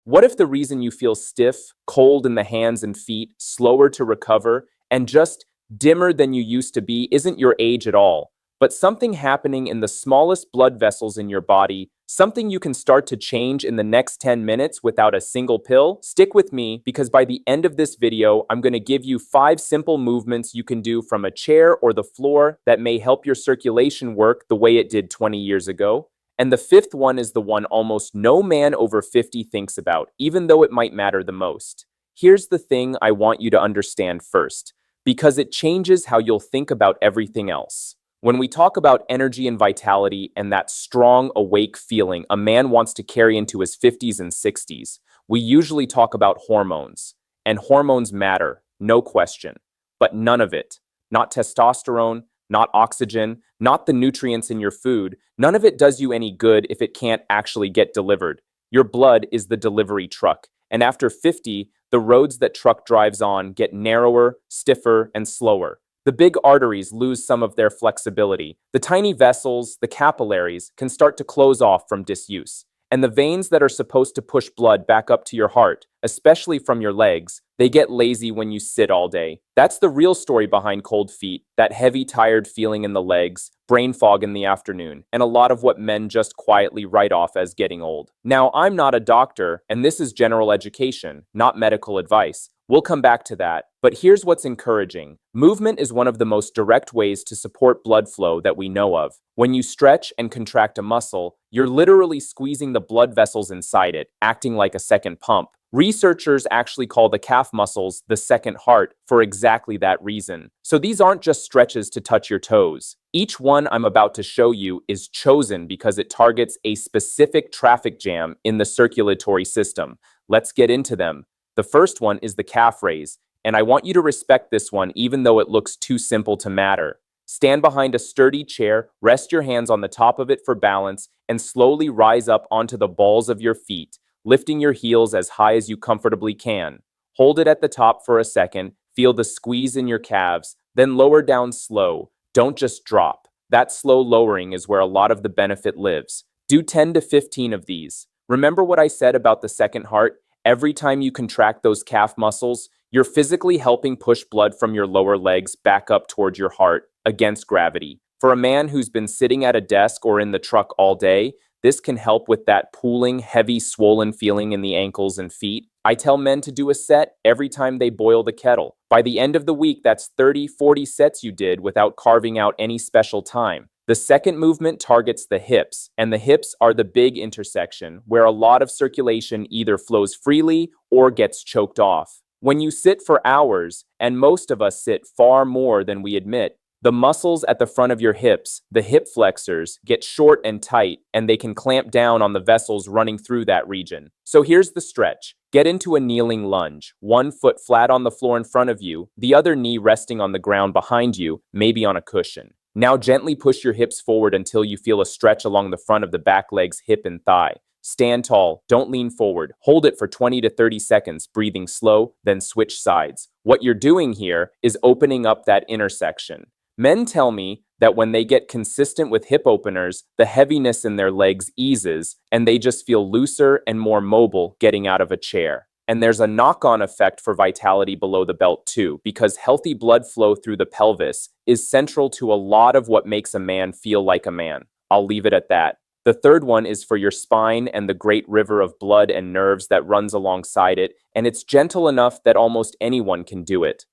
What if the reason you feel stiff, cold in the hands and feet, slower to recover, and just dimmer than you used to be isn't your age at all, but something happening in the smallest blood vessels in your body, something you can start to change in the next 10 minutes without a single pill? Stick with me because by the end of this video, I'm going to give you 5 simple movements you can do from a chair or the floor that may help your circulation work the way it did 20 years ago. And the fifth one is the one almost no man over 50 thinks about, even though it might matter the most. Here's the thing I want you to understand first, because it changes how you'll think about everything else. When we talk about energy and vitality and that strong, awake feeling a man wants to carry into his 50s and 60s, we usually talk about hormones. And hormones matter, no question. But none of it. Not testosterone, not oxygen, not the nutrients in your food. None of it does you any good if it can't actually get delivered. Your blood is the delivery truck. And after 50, the roads that truck drives on get narrower, stiffer, and slower. The big arteries lose some of their flexibility. The tiny vessels, the capillaries, can start to close off from disuse. And the veins that are supposed to push blood back up to your heart, especially from your legs, they get lazy when you sit all day. That's the real story behind cold feet, that heavy, tired feeling in the legs, brain fog in the afternoon, and a lot of what men just quietly write off as getting old. Now, I'm not a doctor, and this is general education, not medical advice. We'll come back to that, but here's what's encouraging. Movement is one of the most direct ways to support blood flow that we know of. When you stretch and contract a muscle, you're literally squeezing the blood vessels inside it, acting like a second pump. Researchers actually call the calf muscles the second heart for exactly that reason. So these aren't just stretches to touch your toes. Each one I'm about to show you is chosen because it targets a specific traffic jam in the circulatory system. Let's get into them. The first one is the calf raise, and I want you to respect this one even though it looks too simple to matter. Stand behind a sturdy chair, rest your hands on the top of it for balance, and slowly rise up onto the balls of your feet, lifting your heels as high as you comfortably can. Hold it at the top for a second, feel the squeeze in your calves, then lower down slow. Don't just drop. That slow lowering is where a lot of the benefit lives. Do 10 to 15 of these. Remember what I said about the second heart? Every time you contract those calf muscles, you're physically helping push blood from your lower legs back up toward your heart against gravity. For a man who's been sitting at a desk or in the truck all day, this can help with that pooling, heavy, swollen feeling in the ankles and feet. I tell men to do a set every time they boil the kettle. By the end of the week, that's 30, 40 sets you did without carving out any special time. The second movement targets the hips, and the hips are the big intersection where a lot of circulation either flows freely or gets choked off. When you sit for hours, and most of us sit far more than we admit, the muscles at the front of your hips, the hip flexors, get short and tight, and they can clamp down on the vessels running through that region. So here's the stretch. Get into a kneeling lunge, one foot flat on the floor in front of you, the other knee resting on the ground behind you, maybe on a cushion. Now gently push your hips forward until you feel a stretch along the front of the back leg's hip and thigh. Stand tall, don't lean forward. Hold it for 20 to 30 seconds, breathing slow, then switch sides. What you're doing here is opening up that intersection. Men tell me that when they get consistent with hip openers, the heaviness in their legs eases and they just feel looser and more mobile getting out of a chair. And there's a knock-on effect for vitality below the belt too, because healthy blood flow through the pelvis is central to a lot of what makes a man feel like a man. I'll leave it at that. The third one is for your spine and the great river of blood and nerves that runs alongside it, and it's gentle enough that almost anyone can do it.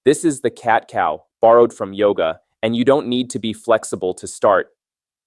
This is the cat-cow, borrowed from yoga, and you don't need to be flexible to start.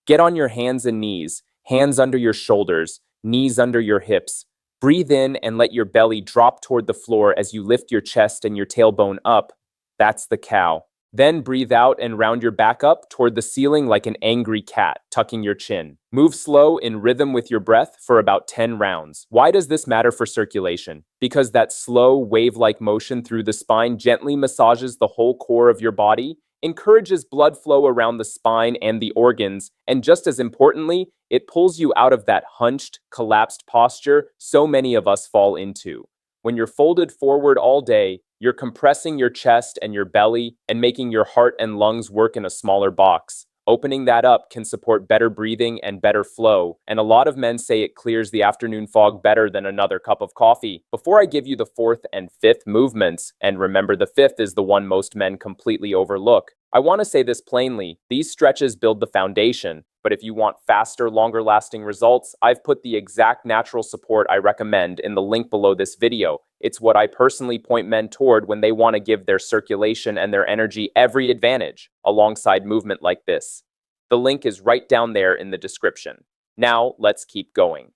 Get on your hands and knees, hands under your shoulders, knees under your hips. Breathe in and let your belly drop toward the floor as you lift your chest and your tailbone up. That's the cow. Then breathe out and round your back up toward the ceiling like an angry cat, tucking your chin. Move slow in rhythm with your breath for about 10 rounds. Why does this matter for circulation? Because that slow, wave-like motion through the spine gently massages the whole core of your body, encourages blood flow around the spine and the organs, and just as importantly, it pulls you out of that hunched, collapsed posture so many of us fall into. When you're folded forward all day, you're compressing your chest and your belly and making your heart and lungs work in a smaller box. Opening that up can support better breathing and better flow, and a lot of men say it clears the afternoon fog better than another cup of coffee. Before I give you the fourth and fifth movements, and remember the fifth is the one most men completely overlook, I want to say this plainly: these stretches build the foundation, but if you want faster, longer-lasting results, I've put the exact natural support I recommend in the link below this video. It's what I personally point men toward when they want to give their circulation and their energy every advantage, alongside movement like this. The link is right down there in the description. Now, let's keep going.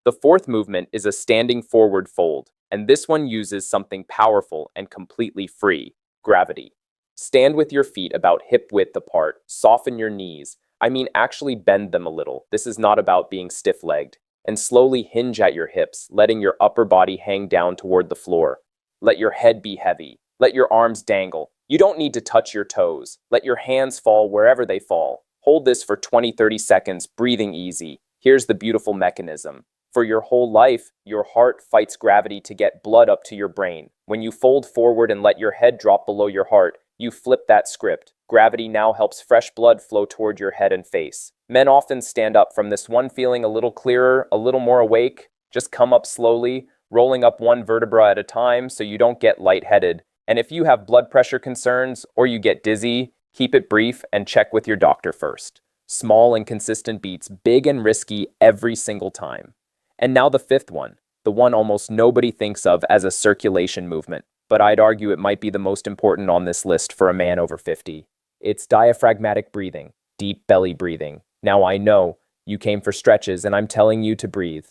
The fourth movement is a standing forward fold, and this one uses something powerful and completely free: gravity. Stand with your feet about hip width apart, soften your knees. Actually bend them a little. This is not about being stiff-legged. And slowly hinge at your hips, letting your upper body hang down toward the floor. Let your head be heavy. Let your arms dangle. You don't need to touch your toes. Let your hands fall wherever they fall. Hold this for 20-30 seconds, breathing easy. Here's the beautiful mechanism. For your whole life, your heart fights gravity to get blood up to your brain. When you fold forward and let your head drop below your heart, you flip that script. Gravity now helps fresh blood flow toward your head and face. Men often stand up from this one feeling a little clearer, a little more awake. Just come up slowly, rolling up one vertebra at a time so you don't get lightheaded. And if you have blood pressure concerns or you get dizzy, keep it brief and check with your doctor first. Small and consistent beats, big and risky every single time. And now the fifth one, the one almost nobody thinks of as a circulation movement, but I'd argue it might be the most important on this list for a man over 50. It's diaphragmatic breathing, deep belly breathing. Now I know you came for stretches and I'm telling you to breathe,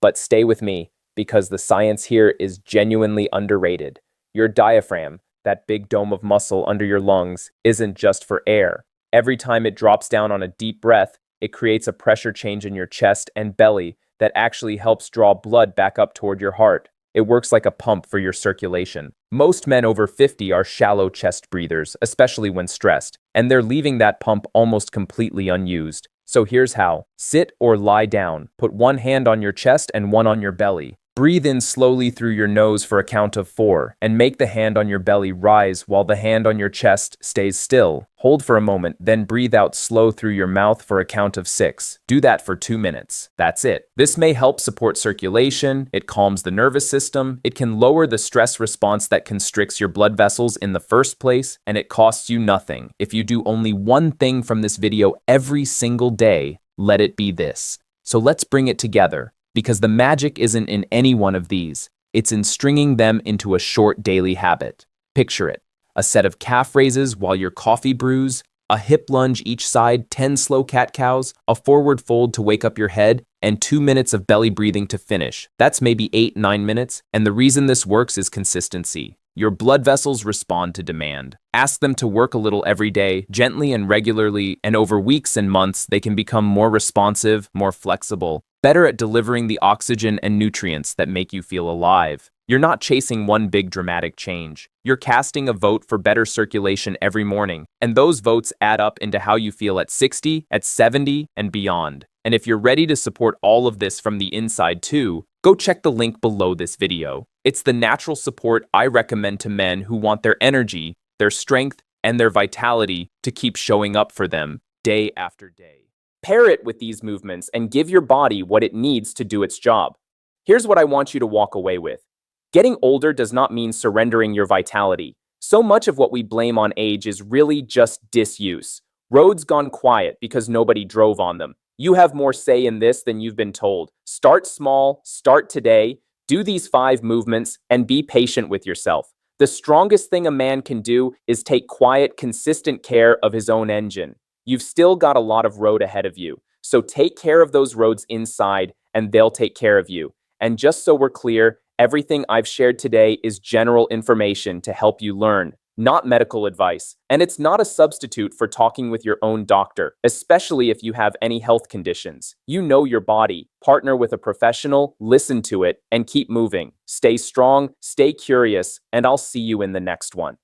but stay with me because the science here is genuinely underrated. Your diaphragm, that big dome of muscle under your lungs, isn't just for air. Every time it drops down on a deep breath, it creates a pressure change in your chest and belly that actually helps draw blood back up toward your heart. It works like a pump for your circulation. Most men over 50 are shallow chest breathers, especially when stressed, and they're leaving that pump almost completely unused. So here's how. Sit or lie down. Put one hand on your chest and one on your belly. Breathe in slowly through your nose for a count of 4, and make the hand on your belly rise while the hand on your chest stays still. Hold for a moment, then breathe out slow through your mouth for a count of 6. Do that for 2 minutes. That's it. This may help support circulation, it calms the nervous system, it can lower the stress response that constricts your blood vessels in the first place, and it costs you nothing. If you do only one thing from this video every single day, let it be this. So let's bring it together. Because the magic isn't in any one of these, it's in stringing them into a short daily habit. Picture it: a set of calf raises while your coffee brews, a hip lunge each side, 10 slow cat-cows, a forward fold to wake up your head, and 2 minutes of belly breathing to finish. That's maybe 8-9 minutes, and the reason this works is consistency. Your blood vessels respond to demand. Ask them to work a little every day, gently and regularly, and over weeks and months, they can become more responsive, more flexible, better at delivering the oxygen and nutrients that make you feel alive. You're not chasing one big dramatic change. You're casting a vote for better circulation every morning, and those votes add up into how you feel at 60, at 70, and beyond. And if you're ready to support all of this from the inside too, go check the link below this video. It's the natural support I recommend to men who want their energy, their strength, and their vitality to keep showing up for them day after day. Pair it with these movements and give your body what it needs to do its job. Here's what I want you to walk away with. Getting older does not mean surrendering your vitality. So much of what we blame on age is really just disuse. Roads gone quiet because nobody drove on them. You have more say in this than you've been told. Start small, start today, do these 5 movements, and be patient with yourself. The strongest thing a man can do is take quiet, consistent care of his own engine. You've still got a lot of road ahead of you, so take care of those roads inside, and they'll take care of you. And just so we're clear, everything I've shared today is general information to help you learn, not medical advice. And it's not a substitute for talking with your own doctor, especially if you have any health conditions. You know your body. Partner with a professional, listen to it, and keep moving. Stay strong, stay curious, and I'll see you in the next one.